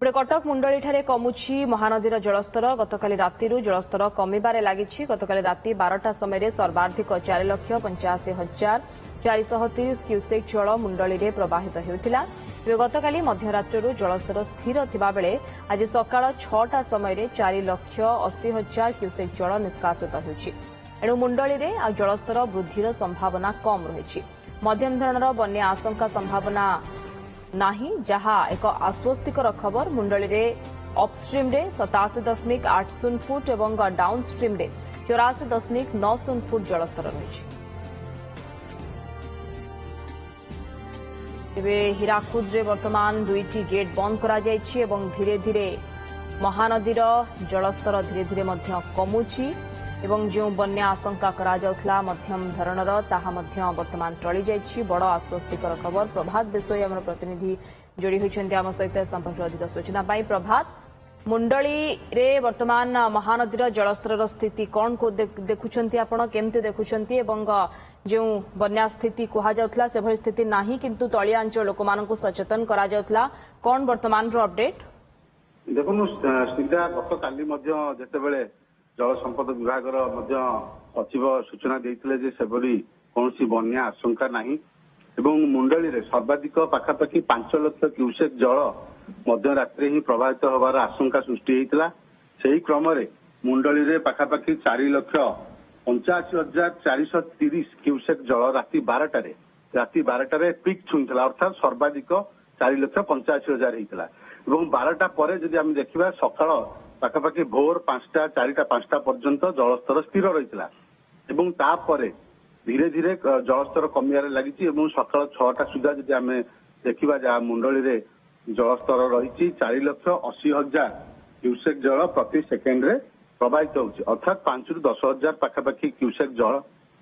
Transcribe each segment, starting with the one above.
ସେପଟେ କଟକ ମୁଣ୍ଡଳୀଠାରେ କମୁଛି ମହାନଦୀର ଜଳସ୍ତର। ଗତକାଲି ରାତିରୁ ଜଳସ୍ତର କମିବାରେ ଲାଗିଛି। ଗତକାଲି ରାତି 12ଟା ସମୟରେ ସର୍ବାଧିକ 4,85,430 କ୍ୟୁସେକ୍ ଜଳ ମୁଣ୍ଡଳୀରେ ପ୍ରବାହିତ ହେଉଥିଲା। ଏବେ ଗତକାଲି ମଧ୍ୟରାତ୍ରିରୁ ଜଳସ୍ତର ସ୍ଥିର ଥିବାବେଳେ ଆଜି ସକାଳ 6ଟା ସମୟରେ 4,80,000 କ୍ୟୁସେକ୍ ଜଳ ନିଷ୍କାସିତ ହେଉଛି। ଏଣୁ ମୁଣ୍ଡଳୀରେ ଆଉ ଜଳସ୍ତର ବୃଦ୍ଧିର ସମ୍ଭାବନା କମ୍ ରହିଛି। ମଧ୍ୟମ ଧରଣର ବନ୍ୟା ଆଶଙ୍କା ସମ୍ଭାବନା ନାହିଁ, ଯାହା ଏକ ଆଶ୍ୱସ୍ତିକର ଖବର। ମୁଣ୍ଡଳୀରେ ଅପ୍ଷ୍ଟ୍ରିମ୍ରେ 87.80 ଫୁଟ ଏବଂ ଡାଉନ୍ଷ୍ଟ୍ରିମ୍ରେ 84.90 ଫୁଟ ଜଳସ୍ତର ରହିଛି। ଏବେ ହୀରାକୁଦରେ ବର୍ତ୍ତମାନ 2ଟି ଗେଟ୍ ବନ୍ଦ କରାଯାଇଛି ଏବଂ ଧୀରେ ଧୀରେ ମହାନଦୀର ଜଳସ୍ତର ଧୀରେ ଧୀରେ ମଧ୍ୟ କମୁଛି ଏବଂ ଯେଉଁ ବନ୍ୟା ଆଶଙ୍କା କରାଯାଉଥିଲା ମଧ୍ୟମ ଧରଣର ତାହା ମଧ୍ୟ ବର୍ତ୍ତମାନ ଟଳିଯାଇଛି। ବଡ଼ ଆଶ୍ୱସ୍ତିକର ଖବର। ପ୍ରଭାତ ବିଷୟ ଆମର ପ୍ରତିନିଧି ଯୋଡ଼ି ହୋଇଛନ୍ତି ଆମ ସହିତ ସମ୍ପର୍କରେ ଅଧିକ ସୂଚନା ପାଇଁ। ପ୍ରଭାତ, ମୁଣ୍ଡଳୀରେ ବର୍ତ୍ତମାନ ମହାନଦୀର ଜଳସ୍ତରର ସ୍ଥିତି କ'ଣ ଦେଖୁଛନ୍ତି ଆପଣ, କେମିତି ଦେଖୁଛନ୍ତି ଏବଂ ଯେଉଁ ବନ୍ୟା ସ୍ଥିତି କୁହାଯାଉଥିଲା ସେଭଳି ସ୍ଥିତି ନାହିଁ କିନ୍ତୁ ତଳିଆ ଅଞ୍ଚଳ ଲୋକମାନଙ୍କୁ ସଚେତନ କରାଯାଉଥିଲା, କ'ଣ ବର୍ତ୍ତମାନର ଅପଡେଟ୍? ଦେଖନ୍ତୁ ସିଧା ଗତକାଲି ମଧ୍ୟ ଯେତେବେଳେ ଜଳ ସମ୍ପଦ ବିଭାଗର ମଧ୍ୟ ସଚିବ ସୂଚନା ଦେଇଥିଲେ ଯେ ସେଭଳି କୌଣସି ବନ୍ୟା ଆଶଙ୍କା ନାହିଁ ଏବଂ ମୁଣ୍ଡଳୀରେ ସର୍ବାଧିକ ପାଖାପାଖି 5 ଲକ୍ଷ କ୍ୟୁସେକ୍ ଜଳ ମଧ୍ୟରାତ୍ରିରେ ହିଁ ପ୍ରବାହିତ ହେବାର ଆଶଙ୍କା ସୃଷ୍ଟି ହୋଇଥିଲା। ସେହି କ୍ରମରେ ମୁଣ୍ଡଳୀରେ ପାଖାପାଖି 4,85,430 କ୍ୟୁସେକ୍ ଜଳ ରାତି 12ଟାରେ ପିକ୍ ଛୁଇଁଥିଲା, ଅର୍ଥାତ୍ ସର୍ବାଧିକ 4,85,000 ହେଇଥିଲା ଏବଂ 12ଟା ପରେ ଯଦି ଆମେ ଦେଖିବା ସକାଳ ପାଖାପାଖି ଭୋର 5ଟା 4ଟା 5ଟା ପର୍ଯ୍ୟନ୍ତ ଜଳସ୍ତର ସ୍ଥିର ରହିଥିଲା ଏବଂ ତାପରେ ଧୀରେ ଧୀରେ ଜଳସ୍ତର କମିବାରେ ଲାଗିଛି ଏବଂ ସକାଳ 6ଟା ସୁଦ୍ଧା ଯଦି ଆମେ ଦେଖିବା ଯାହା ମୁଣ୍ଡଳୀରେ ଜଳସ୍ତର ରହିଛି 4,80,000 କ୍ୟୁସେକ୍ ଜଳ ପ୍ରତି ସେକେଣ୍ଡରେ ପ୍ରବାହିତ ହେଉଛି, ଅର୍ଥାତ୍ 5ରୁ 10,000 ପାଖାପାଖି କ୍ୟୁସେକ୍ ଜଳ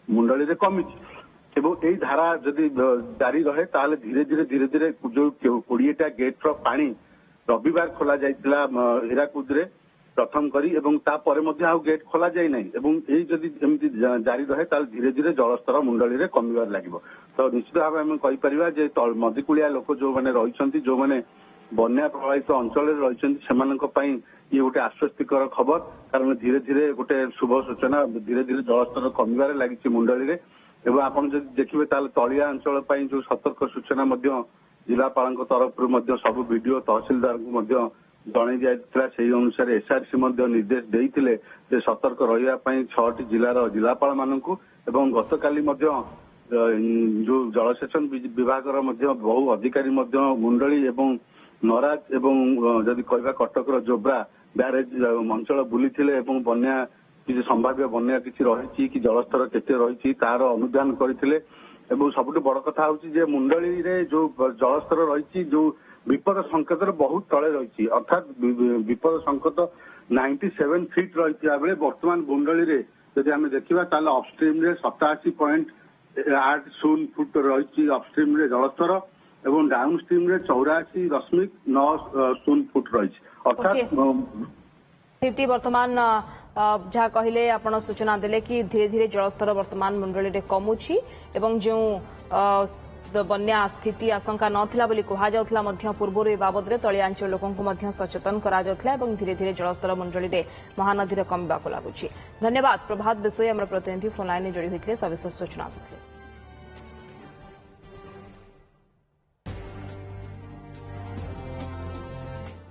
ମୁଣ୍ଡଳୀରେ କମିଛି ଏବଂ ଏହି ଧାରା ଯଦି ଜାରି ରହେ ତାହେଲେ ଧୀରେ ଧୀରେ ଯୋଉ 20ଟା ଗେଟ୍ର ପାଣି ରବିବାର ଖୋଲା ଯାଇଥିଲା ହୀରାକୁଦରେ ପ୍ରଥମ କରି ଏବଂ ତାପରେ ମଧ୍ୟ ଆଉ ଗେଟ୍ ଖୋଲା ଯାଇନାହିଁ ଏବଂ ଏହି ଯଦି ଏମିତି ଜାରି ରହେ ତାହେଲେ ଧୀରେ ଧୀରେ ଜଳସ୍ତର ମୁଣ୍ଡଳୀରେ କମିବାରେ ଲାଗିବ। ତ ନିଶ୍ଚିତ ଭାବେ ଆମେ କହିପାରିବା ଯେ ନଦୀକୂଳିଆ ଲୋକ ଯୋଉମାନେ ରହିଛନ୍ତି, ଯୋଉମାନେ ବନ୍ୟା ପ୍ରଭାବିତ ଅଞ୍ଚଳରେ ରହିଛନ୍ତି ସେମାନଙ୍କ ପାଇଁ ଇଏ ଗୋଟେ ଆଶ୍ୱସ୍ତିକର ଖବର, କାରଣ ଧୀରେ ଧୀରେ ଗୋଟେ ଶୁଭ ସୂଚନା। ଧୀରେ ଧୀରେ ଜଳସ୍ତର କମିବାରେ ଲାଗିଛି ମୁଣ୍ଡଳୀରେ ଏବଂ ଆପଣ ଯଦି ଦେଖିବେ ତାହେଲେ ତଳିଆ ଅଞ୍ଚଳ ପାଇଁ ଯୋଉ ସତର୍କ ସୂଚନା ମଧ୍ୟ ଜିଲ୍ଲାପାଳଙ୍କ ତରଫରୁ ମଧ୍ୟ ସବୁ ବିଡିଓ ତହସିଲଦାରଙ୍କୁ ମଧ୍ୟ ଜଣାଇ ଦିଆଯାଇଥିଲା। ସେହି ଅନୁସାରେ ଏସ୍ଆର୍ସି ମଧ୍ୟ ନିର୍ଦ୍ଦେଶ ଦେଇଥିଲେ ଯେ ସତର୍କ ରହିବା ପାଇଁ 6ଟି ଜିଲ୍ଲାର ଜିଲ୍ଲାପାଳ ମାନଙ୍କୁ ଏବଂ ଗତକାଲି ମଧ୍ୟ ଯୋଉ ଜଳସେଚନ ବିଭାଗର ମଧ୍ୟ ବହୁ ଅଧିକାରୀ ମଧ୍ୟ ମୁଣ୍ଡଳୀ ଏବଂ ନରାଜ ଏବଂ ଯଦି କହିବା କଟକର ଯୋବ୍ରା ବ୍ୟାରେଜ ଅଞ୍ଚଳ ବୁଲିଥିଲେ ଏବଂ ବନ୍ୟା କିଛି ସମ୍ଭାବ୍ୟ ବନ୍ୟା କିଛି ରହିଛି କି ଜଳସ୍ତର କେତେ ରହିଛି ତାର ଅନୁଧ୍ୟାନ କରିଥିଲେ ଏବଂ ସବୁଠୁ ବଡ କଥା ହଉଛି ଯେ ମୁଣ୍ଡଳୀରେ ଯୋଉ ଜଳସ୍ତର ରହିଛି ଯୋଉ ବିପଦ ସଂକେତର ବହୁତ ତଳେ ରହିଛି, ଅର୍ଥାତ୍ ବିପଦ ସଂକେତ 97 ଫିଟ୍ ରହିଥିବା ବେଳେ ବର୍ତ୍ତମାନ ମୁଣ୍ଡଳୀରେ ଯଦି ଆମେ ଦେଖିବା ତାହେଲେ ଅପଷ୍ଟ୍ରିମ୍ରେ 87.80 ଫୁଟ ରହିଛି ଅପଷ୍ଟ୍ରିମ୍ରେ ଜଳସ୍ତର ଏବଂ ଡାଉନ୍ଷ୍ଟ୍ରିମ୍ରେ 84.90 ଫୁଟ ରହିଛି, ଅର୍ଥାତ୍ ସ୍ଥିତି ବର୍ତ୍ତମାନ ଯାହା କହିଲେ ଆପଣ ସୂଚନା ଦେଲେ କି ଧୀରେ ଧୀରେ ଜଳସ୍ତର ବର୍ତ୍ତମାନ ମୁଣ୍ଡଳୀରେ କମୁଛି ଏବଂ ଯେଉଁ ବନ୍ୟା ସ୍ଥିତି ଆଶଙ୍କା ନଥିଲା ବୋଲି କୁହାଯାଉଥିଲା ମଧ୍ୟ ପୂର୍ବରୁ ଏ ବାବଦରେ ତଳିଆ ଅଞ୍ଚଳ ଲୋକଙ୍କୁ ମଧ୍ୟ ସଚେତନ କରାଯାଉଥିଲା ଏବଂ ଧୀରେ ଧୀରେ ଜଳସ୍ତର ମୁଣ୍ଡଳୀରେ ମହାନଦୀରେ କମିବାକୁ ଲାଗୁଛି। ଧନ୍ୟବାଦ ପ୍ରଭାତ ବିଷୟ ଆମର ପ୍ରତିନିଧି ଫୋନ୍ ଲାଇନରେ ଯୋଡ଼ି ହୋଇଥିଲେ ସବିଶେଷ ସୂଚନା ଦେଇଥିଲେ।